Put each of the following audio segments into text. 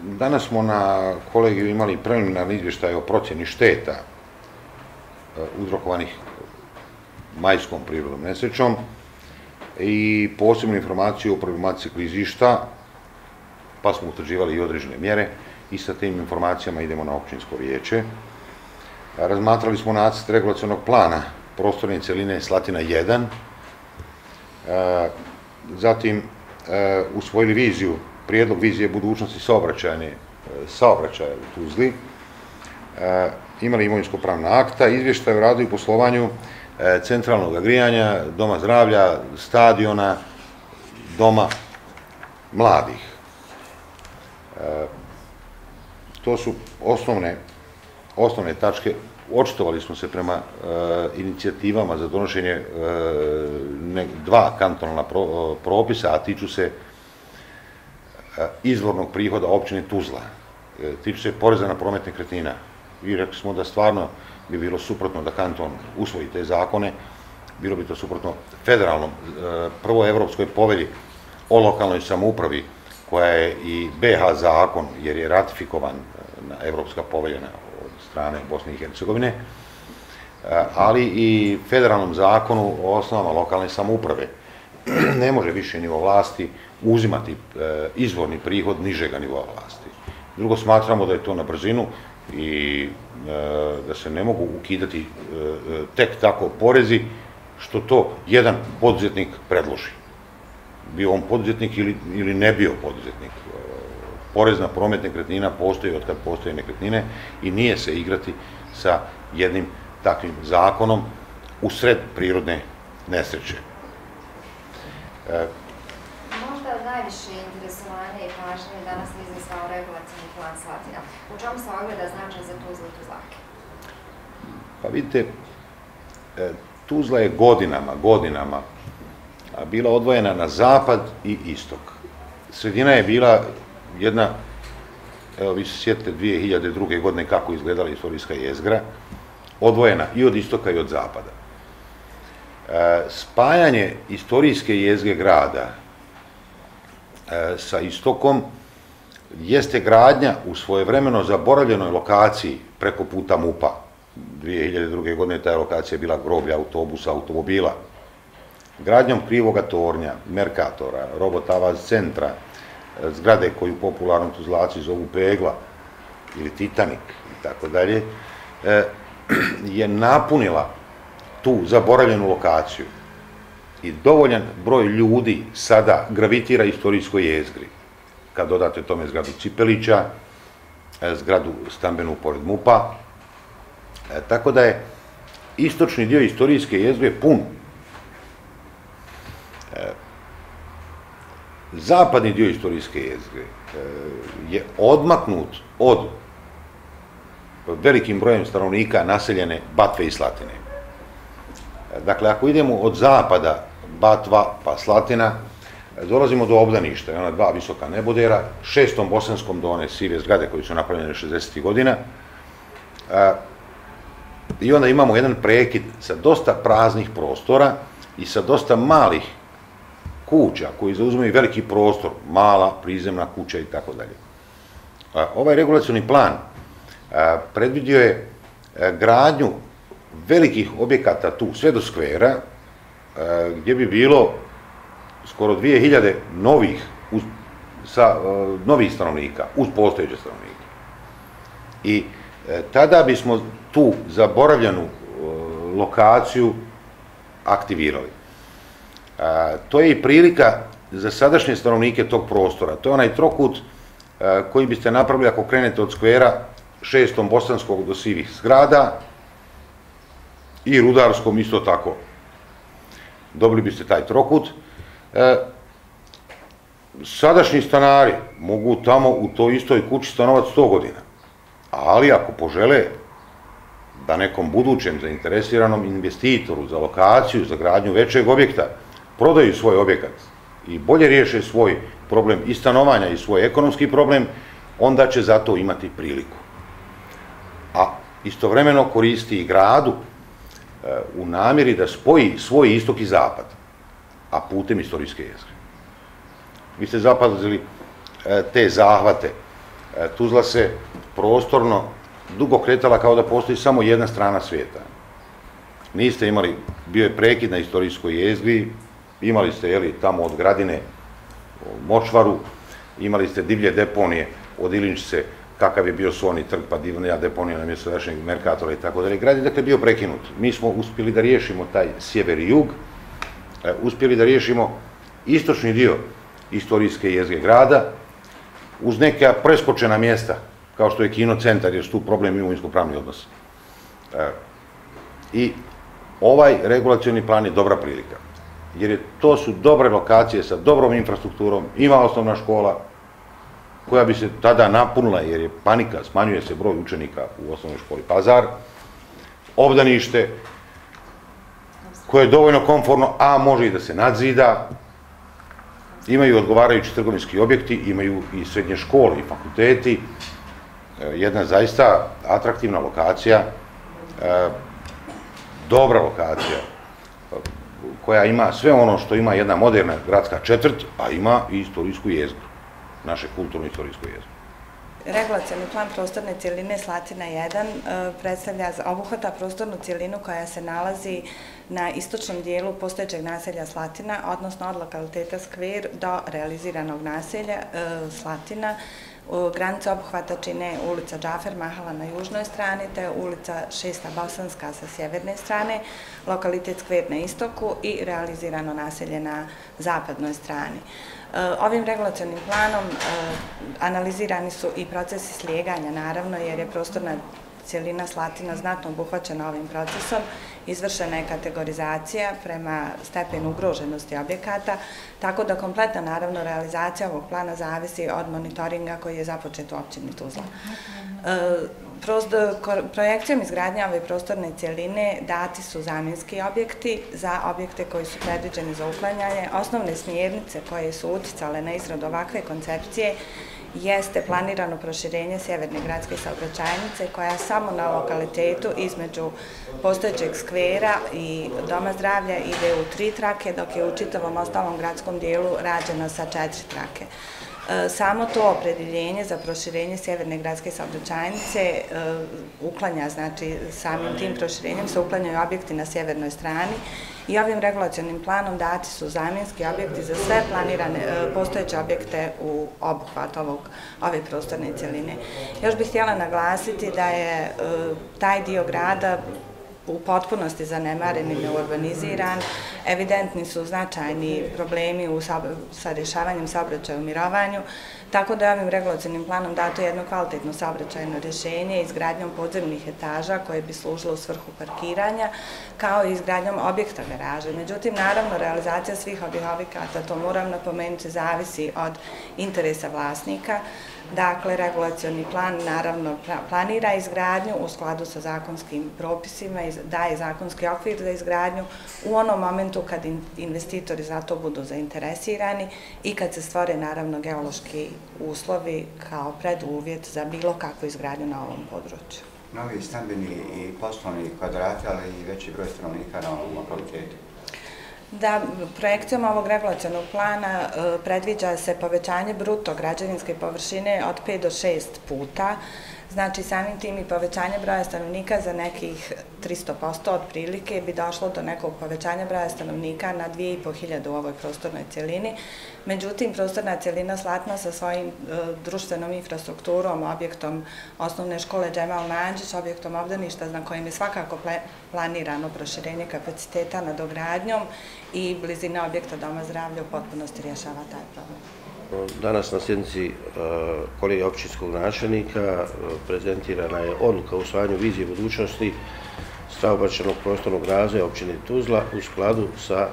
Danas smo na kolegiju imali preliminarni izvještaj o procjeni šteta uzrokovanih majskom prirodnom nesrećom i posebnu informaciju o problematici klizišta, pa smo utvrđivali i određene mjere i sa tim informacijama idemo na općinsko vijeće. Razmatrali smo nacrt regulacionog plana prostorne cjeline Slatina 1, zatim usvojili viziju, prijedlog vizije budućnosti saobraćaja u Tuzli, imali imovinsko-pravna akta, izvještaj o radu i poslovanju centralnog grijanja, doma zdravlja, stadiona, doma mladih. To su osnovne tačke. Očitovali smo se prema inicijativama za donošenje dva kantonalna propisa, a tiču se izvornog prihoda općine Tuzla. Tiču se poreza na promet nekretnina. I rekli smo da stvarno bi bilo suprotno da kanton usvoji te zakone, bilo bi to suprotno federalnom, prvo evropskoj povelji o lokalnoj samoupravi, koja je i BH zakon, jer je ratifikovan Evropska povelja od strane Bosne i Hercegovine, ali i federalnom zakonu o osnovama lokalne samouprave. Ne može više nivo vlasti uzimati izvorni prihod nižega nivoa vlasti. Drugo, smatramo da je to na brzinu i da se ne mogu ukidati tek tako porezi što to jedan poduzetnik predloži. Bio on poduzetnik ili ne bio poduzetnik. Porez na promet nekretnina postoji od kad postoje nekretnine i nije se igrati sa jednim takvim zakonom u sred prirodne nesreće. Možda najviše interesovanje i pažnje danas izazvao regulacioni plan Slatina. U čemu se ogleda značaj za Tuzlu i Tuzlake? Pa vidite, Tuzla je godinama bila odvojena na zapad i istok. Sredina je bila jedna, evo vi se sjetite 2002. godine kako izgledala istorijska jezgra, odvojena i od istoka i od zapada. Spajanje istorijske jezgre grada sa istokom jeste gradnja u svojevremeno zaboravljenoj lokaciji preko puta MUP-a. 2002. godine ta lokacija je bila groblja autobusa, automobila. Gradnjom Krivoga tornja, Merkatora, Robotavaz centra, zgrade koju popularno Tuzlaci zovu Pegla ili Titanik i tako dalje, je napunila tu zaboravljenu lokaciju i dovoljan broj ljudi sada gravitira istorijskoj jezgri. Kad dodate tome zgradu Cipelića, zgradu stambenu pored MUP-a, tako da je istočni dio istorijske jezgre pun. Zapadni dio istorijske jezgre je odmaknut od velikim brojem stanovnika naseljene Batve i Slatine. Dakle, ako idemo od zapada, Batva pa Slatina, dolazimo do obdaništa, ona dva visoka nebodera, 6. Bosanskom do one sive zgrade koje su napravljene 60. godina, i onda imamo jedan prekid sa dosta praznih prostora i sa dosta malih kuća koji zauzimaju veliki prostor, mala prizemna kuća i tako dalje. Ovaj regulacioni plan predvidio je gradnju velikih objekata tu, sve do skvera, gdje bi bilo skoro 2000 novih stanovnika, uz postojeće stanovnike. I tada bismo tu zaboravljenu lokaciju aktivirali. To je i prilika za sadašnje stanovnike tog prostora. To je onaj trokut koji biste napravili ako krenete od skvera 6. Bosanskog do sivih zgrada i Rudarskom isto tako. Dobili biste taj trokut. Sadašnji stanari mogu tamo u toj istoj kući stanovati 100 godina. Ali ako požele da nekom budućem zainteresiranom investitoru za lokaciju, za gradnju većeg objekta, prodaju svoj objekat i bolje riješe svoj problem i stanovanja i svoj ekonomski problem, onda će za to imati priliku. A istovremeno koristi i gradu u namjeri da spoji svoj istok i zapad, a putem istorijske jezgre. Vi ste zapazili te zahvate Tuzla se prostorno dugo kretala kao da postoji samo jedna strana svijeta. Niste imali, bio je prekid na istorijskoj jezgri, imali ste tamo od Gradine močvaru, imali ste divlje deponije od Ilinčice, kakav je bio Solni trg, pa divlja deponija na mjestu današnjeg Merkatora i tako dalje. Grad je dakle bio prekinut. Mi smo uspjeli da riješimo taj sjever i jug, uspjeli da riješimo istočni dio istorijske jezgre grada, uz neka preskočena mjesta, kao što je Kino centar, jer su tu problem imovinsko-pravni odnos. I ovaj regulacioni plan je dobra prilika, jer to su dobre lokacije sa dobrom infrastrukturom, ima osnovna škola koja bi se tada napunila, jer je panika, smanjuje se broj učenika u osnovnoj školi Pazar, obdanište koje je dovoljno komforno, a može i da se nadzida, imaju odgovarajući trgovinski objekti, imaju i srednje škole i fakulteti, jedna zaista atraktivna lokacija, dobra lokacija, koja ima sve ono što ima jedna moderna gradska četvrt, a ima i istorijsku jezgru, naše kulturno-istorijsku jezgru. Regulacioni plan prostorne cjeline Slatina 1 predstavlja obuhvata prostornu cjelinu koja se nalazi na istočnom dijelu postojećeg naselja Slatina, odnosno od lokaliteta Skver do realiziranog naselja Slatina. Granice obuhvata čine ulica Džafer Mahala na južnoj strani, te ulica Šesta Bosanska sa sjeverne strane, lokalitet Skver na istoku i realizirano naselje na zapadnoj strani. Ovim regulacionim planom analizirani su i procesi slijeganja, naravno, jer je prostorna cjelina Slatina znatno obuhvaćena ovim procesom. Izvršena je kategorizacija prema stepenu ugroženosti objekata, tako da kompletna, naravno, realizacija ovog plana zavisi od monitoringa koji je započet u općini Tuzla. Projekcijom izgradnje ove prostorne cjeline dati su zamjenski objekti za objekte koji su predviđeni za uklanjanje. Osnovne smjernice koje su uticale na izradu ovakve koncepcije jeste planirano proširenje sjeverne gradske saobraćajnice koja samo na lokalitetu između postojećeg skvera i Doma zdravlja ide u 3 trake, dok je u čitavom ostalom gradskom dijelu rađeno sa 4 trake. Samo to opredjeljenje za proširenje sjeverne gradske saobraćajnice uklanja, znači samim tim proširenjem se uklanjaju objekti na sjevernoj strani i ovim regulacionim planom dati su zamjenski objekti za sve planirane postojeće objekte u obuhvat ove prostorne cjeline. Još bih htjela naglasiti da je taj dio grada u potpunosti zanemaren i neurbaniziran. Evidentni su značajni problemi sa rješavanjem saobraćaja u mirovanju, tako da je ovim regulacionim planom dato jedno kvalitetno saobraćajno rješenje izgradnjom podzemnih etaža koje bi služilo u svrhu parkiranja, kao i izgradnjom objekta garaže. Međutim, naravno, realizacija svih ovih objekata, to moram napomenuti, zavisi od interesa vlasnika. Dakle, regulacioni plan naravno planira izgradnju u skladu sa zakonskim propisima i daje zakonski okvir za izgradnju u onom momentu kad investitori za to budu zainteresirani i kad se stvore naravno geološki uslovi kao preduvjet za bilo kakvu izgradnju na ovom području. Novi stambeni i poslovni kvadrati, ali i veći broj stanovnika na ovom lokalitetu. Da, projekcijom ovog regulacionog plana predviđa se povećanje bruto građevinske površine od 5 do 6 puta, znači samim tim i povećanje broja stanovnika za nekih 300% otprilike bi došlo do nekog povećanja broja stanovnika na 2500 u ovoj prostornoj cjelini. Međutim, prostorna cjelina Slatina sa svojim društvenom infrastrukturom, objektom osnovne škole Džemal Manđić, objektom obdaništa na kojem je svakako planirano proširenje kapaciteta nadogradnjom i blizina objekta Doma zdravlja u potpunosti rješava taj problem. Danas na sjednici kolegija općinskog načelnika prezentirana je odluka o usvajanju vizije budućnosti saobraćajnog prostornog razvoja općine Tuzla u skladu sa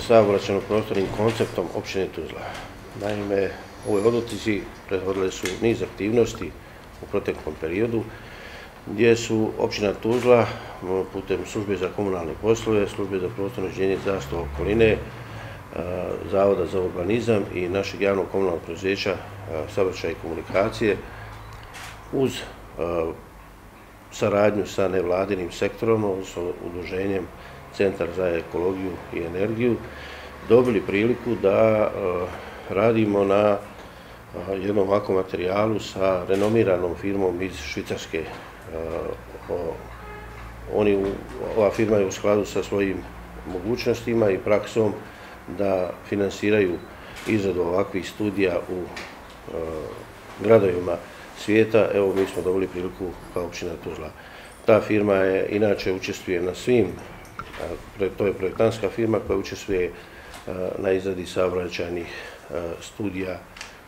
saobraćajno prostornim konceptom općine Tuzla. Naime, ovoj odluci prethodile su niz aktivnosti u proteklom periodu gdje su općina Tuzla putem službe za komunalne poslove, službe za prostorno uređenje i zaštitu okoline, Zavoda za urbanizam i našeg javnog komunalnog preduzeća saobraćaja i komunikacije uz saradnju sa nevladinim sektorom, odnosno udruženjem Centar za ekologiju i energiju, dobili priliku da radimo na jednom ovakvom materijalu sa renomiranom firmom iz Švicarske. Ova firma je u skladu sa svojim mogućnostima i praksom da finansiraju izradu ovakvih studija u gradovima svijeta. Evo, mi smo dobili priliku kao općina Tuzla. Ta firma je inače učestvuje na svim, to je projektantska firma koja učestvuje na izradi saobraćajnih studija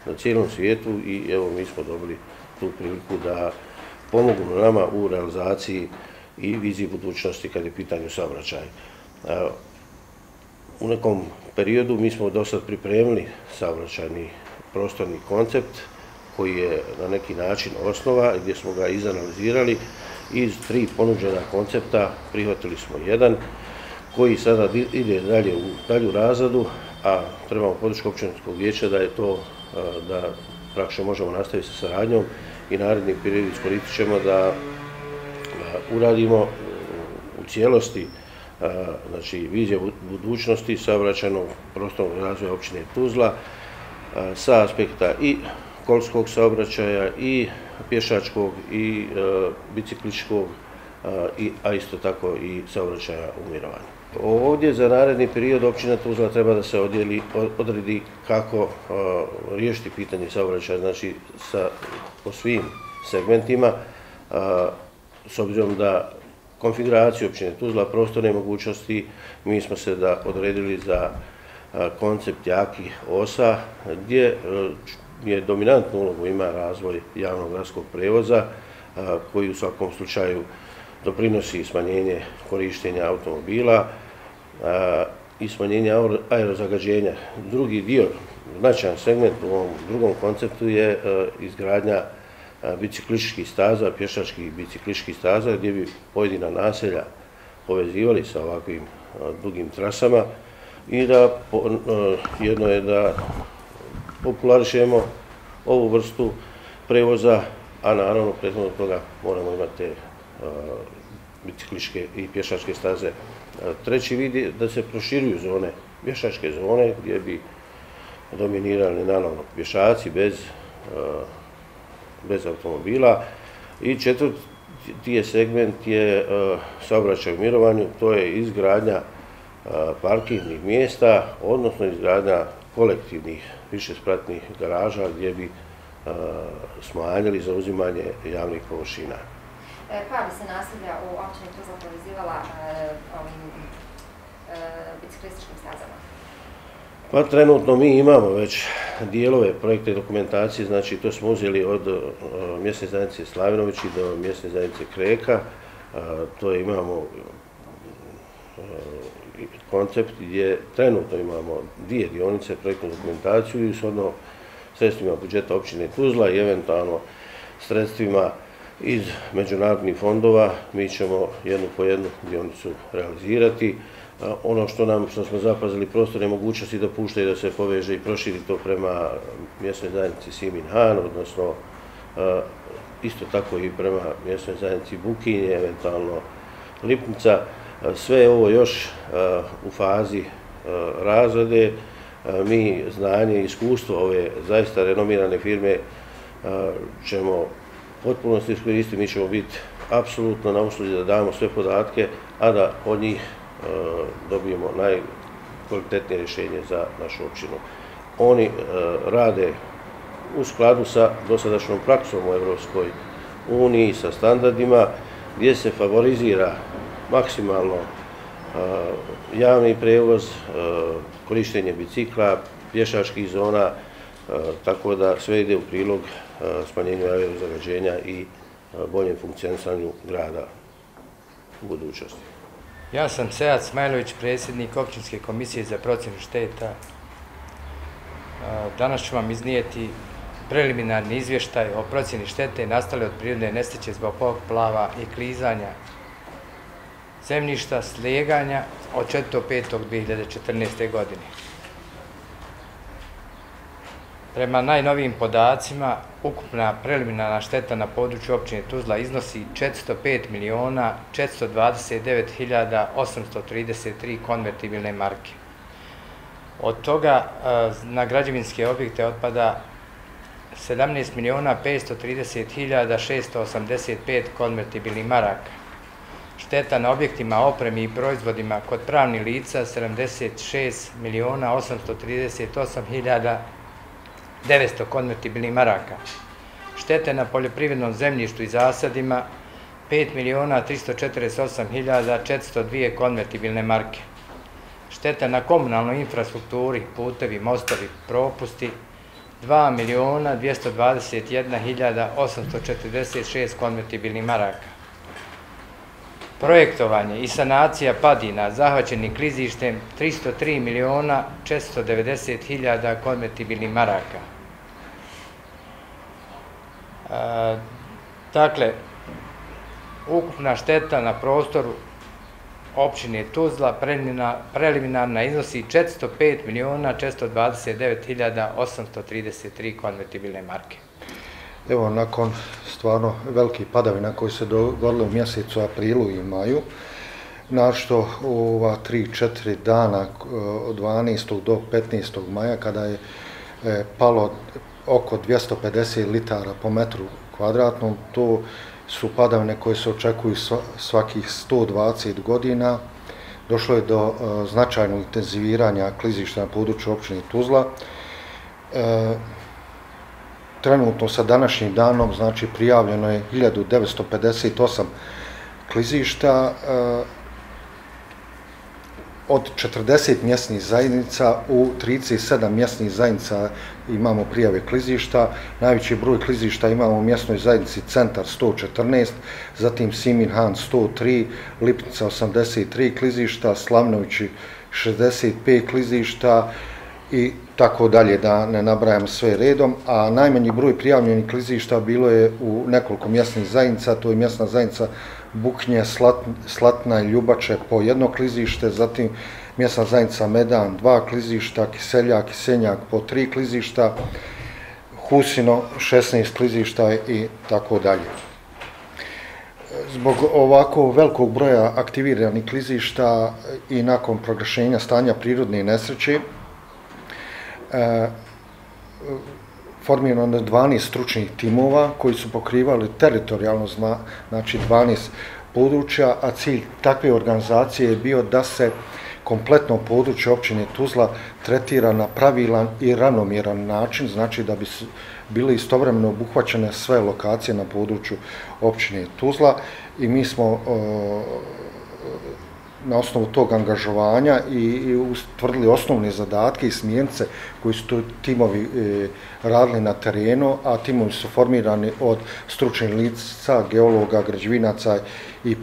na cijelom svijetu i evo, mi smo dobili tu priliku da pomognu nama u realizaciji i viziji budućnosti kad je pitanju saobraćaj. U nekom periodu mi smo do sad pripremili saobraćajni prostorni koncept koji je na neki način osnova gdje smo ga izanalizirali. Iz 3 ponuđena koncepta prihvatili smo jedan koji sada ide dalje u dalju razradu, a trebamo podršku općinskog vijeća da je to, da praktično možemo nastaviti sa saradnjom i naredni period iskoristit ćemo da uradimo u cijelosti znači vizija budućnosti saobraćajnog prostornog razvoja općine Tuzla sa aspekta i kolskog saobraćaja i pješačkog i bicikličkog, a isto tako i saobraćaja u mirovanju. Ovdje za naredni period općina Tuzla treba da se odredi kako riješiti pitanje saobraćaja, znači po svim segmentima, s obzirom da konfiguraciju općine Tuzla, prostorne mogućnosti, mi smo se odredili za koncept jakih osa, gdje je dominantnu ulogu ima razvoj javnog gradskog prevoza, koji u svakom slučaju doprinosi smanjenje korištenja automobila i smanjenje aerozagađenja. Drugi dio, značajan segment u ovom drugom konceptu je izgradnja biciklističkih staza, pješačkih biciklističkih staza, gdje bi pojedina naselja povezivali sa ovakvim dugim trasama i da jedno je da popularišemo ovu vrstu prevoza, a naravno prethodno toga moramo imati te biciklističke i pješačke staze. Treći vid je da se proširuju zone, pješačke zone gdje bi dominirali naravno pješaci bez automobila. I četvrti segment je saobraćaj u mirovanju, to je izgradnja parkirnih mjesta, odnosno izgradnja kolektivnih višespratnih garaža gdje bi smanjili zauzimanje javnih površina. Koja bi se naselja u općini Tuzla povezivala ovim biciklističkim stazama? Pa trenutno mi imamo već dijelove projekte dokumentacije, znači to smo uzeli od mjesne zajednice Slavinovići do mjesne zajednice Kreka, to imamo koncept gdje trenutno imamo 2 dionice projektnu dokumentaciju i shodno sredstvima budžeta općine Tuzla i eventualno sredstvima iz međunarodnih fondova mi ćemo jednu po jednu dionicu realizirati. Ono što smo zapazili prostorne mogućnosti dopuštaju da se poveže i proširi to prema mjesnoj zajednici Simin-Han, odnosno isto tako i prema mjesnoj zajednici Bukinje, eventualno Lipnica. Sve je ovo još u fazi razrade. Mi znanje i iskustvo ove zaista renomirane firme ćemo potpunosti iskoristiti, mi ćemo biti apsolutno na usluzi da damo sve podatke, a da od njih dobijemo najkvalitetnije rješenje za našu općinu. Oni rade u skladu sa dosadašnjom praksom u Evropskoj uniji, sa standardima, gdje se favorizira maksimalno javni prevoz, korištenje bicikla, pješačkih zona, tako da sve ide u prilog smanjenju aerozagađenja i boljem funkcionisanju grada u budućnosti. Ja sam Sead Smajlović, predsjednik Općinske komisije za procjenu šteta. Danas ću vam iznijeti preliminarni izvještaj o procjeni štete nastale od prirodne nesreće zbog poplava i klizanja zemljišta, slijeganja od 4.5.2014. godine. Prema najnovijim podacima, ukupna preliminarna šteta na području općine Tuzla iznosi 405.429.833 konvertibilne marke. Od toga na građevinske objekte otpada 17.530.685 konvertibilnih maraka. Šteta na objektima, opremi i proizvodima kod pravnih lica 76.838.900 konvertibilnih maraka. Štete na poljoprivrednom zemljištu i zasadima 5.348.402 konvertibilne marke. Šteta na komunalnoj infrastrukturi, putevi, mostovi, propusti 2.221.846 konvertibilnih maraka. Projektovanje i sanacija padina zahvaćenih klizištem 303.490.000 konvertibilnih maraka. Dakle, ukupna šteta na prostoru općine Tuzla preliminarna iznosi 405.429.833 konvertibilne marke. Evo, nakon stvarno velikih padavina koji se dogodile u mjesecu aprilu i maju, našto u ova 3-4 dana od 12. do 15. maja, kada je palo oko 250 litara po metru kvadratnom, to su padavine koje se očekuju svakih 120 godina. Došlo je do značajnog intenziviranja klizišta na području općine Tuzla. Trenutno sa današnjim danom, znači, prijavljeno je 1958 klizišta. Od 40 mjesnih zajednica u 37 mjesnih zajednica imamo prijave klizišta. Najveći broj klizišta imamo u mjesnoj zajednici Centar 114, zatim Simin-Han 103, Lipnica 83 klizišta, Slavnovići 65 klizišta i tako dalje, da ne nabrajam sve redom. A najmanji broj prijavljenih klizišta bilo je u nekoliko mjesnih zajednica, to je mjesna zajednica Buknje, Slatina i Ljubače po jedno klizište, zatim mjesna zajednica Medan 2 klizišta, Kiseljak i Senjak po 3 klizišta, Husino 16 klizišta i tako dalje. Zbog ovako velikog broja aktiviranih klizišta i nakon proglašenja stanja prirodne nesreće, formirano je 12 stručnih timova koji su pokrivali teritorijalno, znači 12 područja, a cilj takve organizacije je bio da se kompletno područje općine Tuzla tretira na pravilan i ravnomjeran način, znači da bi bile istovremeno obuhvaćene sve lokacije na području općine Tuzla, i mi smo na osnovu tog angažovanja i utvrdili osnovne zadatke i smjernice koji su timovi radili na terenu, a timovi su formirani od stručnih lica, geologa, građevinaca i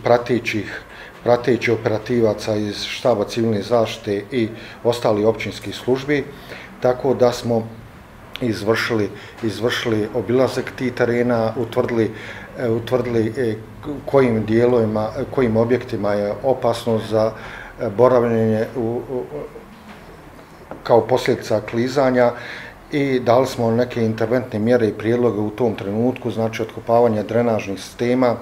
pratećih operativaca iz štaba civilne zaštite i ostali općinskih službi, tako da smo izvršili obilazak tih terena, utvrdili kojim dijelovima, kojim objektima je opasno za boravljenje kao posljedica klizanja, i dali smo neke interventne mjere i prijedloge u tom trenutku, znači otkopavanje drenažnih sistema,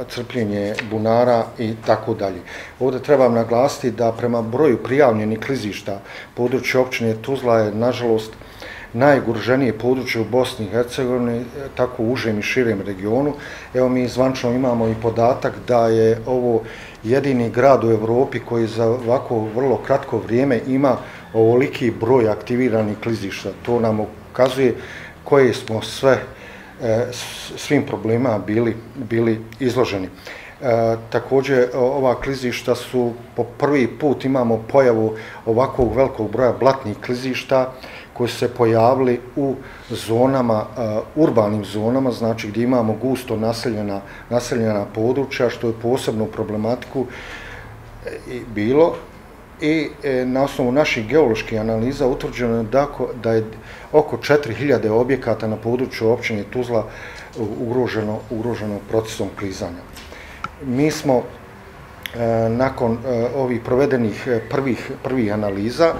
crpljenje bunara i tako dalje. Ovdje trebam naglasiti da prema broju prijavljenih klizišta područje općine Tuzla je, nažalost, najugroženije područje u Bosni i Hercegovini, tako u užem i širem regionu. Evo, mi zvančno imamo i podatak da je ovo jedini grad u Europi koji za ovako vrlo kratko vrijeme ima ovoliki broj aktiviranih klizišta. To nam ukazuje koje smo svim problemima bili izloženi. Također, ova klizišta su, po prvi put imamo pojavu ovakvog velikog broja blatnih klizišta koji su se pojavili u zonama, urbanim zonama, znači gdje imamo gusto naseljena područja, što je posebno problematiku bilo. I na osnovu naših geoloških analiza utvrđeno je da je oko 4000 objekata na području općine Tuzla ugroženo procesom klizanja. Mi smo nakon ovih provedenih prvih analiza,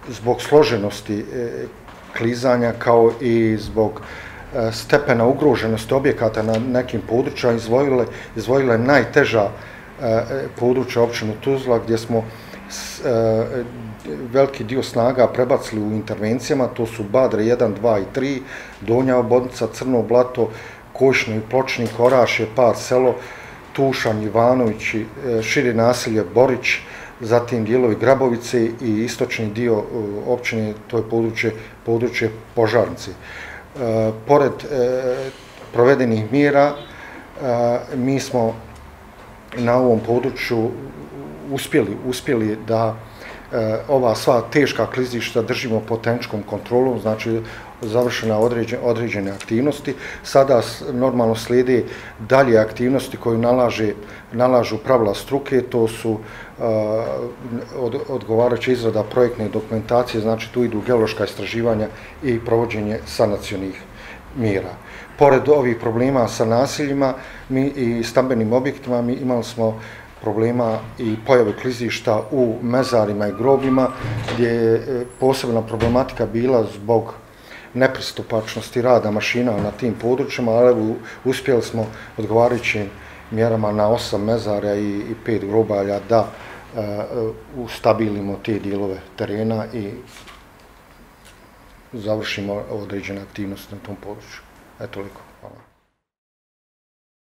zbog složenosti klizanja kao i zbog stepena ugroženosti objekata na nekim područjima izdvojile najteža područja općine Tuzla, gdje smo veliki dio snaga prebacili u intervencijama, to su Badre 1, 2 i 3, Donja Obodnica, Crno Blato, Košno i Pločnik, Orašje, Par Selo, Tušan, Ivanović, šire naselje Borić, zatim dijelovi Grabovice i istočni dio općine, to je područje Požarnice. Pored provedenih mjera, mi smo na ovom području uspjeli da ova sva teška klizišta držimo pod tehničkom kontrolom, znači završena određene aktivnosti. Sada normalno slijede dalje aktivnosti koje nalažu pravila struke, to su odgovarajuća izrada projektne dokumentacije, znači tu idu geološka istraživanja i provođenje sanacionih mjera. Pored ovih problema sa naseljima i stambenim objektima, mi imali smo problema i pojave klizišta u mezarima i grobima, gdje je posebna problematika bila zbog nepristupačnosti rada mašina na tim područjima, ali uspjeli smo odgovarajućim mjerama na 8 mezara i 5 grobalja da ustabilimo te dijelove terena i završimo određene aktivnosti na tom području. Toliko.